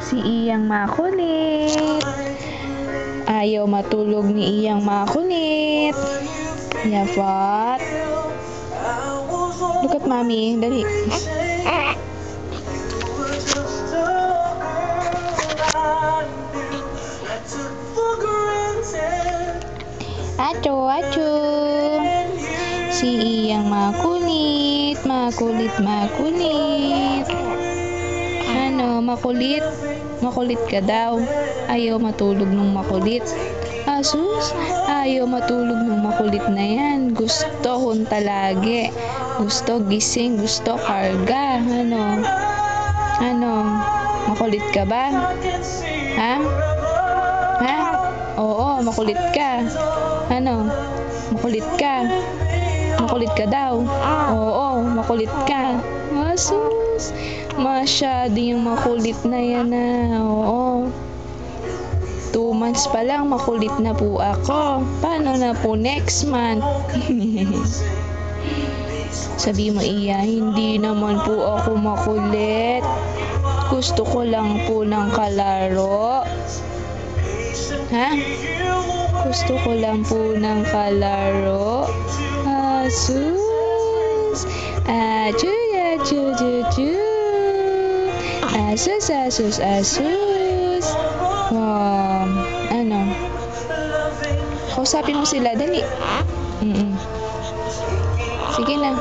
Si Iyang makulit. Ayaw matulog ni Iyang makulit. Yafat. Look at mommy. Dali. Acho, acho. Si Iyang makulit. Makulit, makulit. Ano, makulit? Makulit ka daw. Ayaw matulog ng makulit. Asus, ayaw matulog ng makulit na yan. Gusto hunta lagi. Gusto gising, gusto karga. Ano, makulit ka ba? Ha? Ha? Oo, makulit ka. Ano, makulit ka. Makulit ka daw. Oo, makulit ka. Asus, masyado yung makulit na yan na. Oo. 2 months pa lang makulit na po ako. Paano na po next month? Sabi mo, Iya, hindi naman po ako makulit. Gusto ko lang po ng kalaro. Ha? Gusto ko lang po ng kalaro. Asus. Achu, achu, achu. Asus, asus, asus. Ano? Kausapin mo sila, dali. Sige na.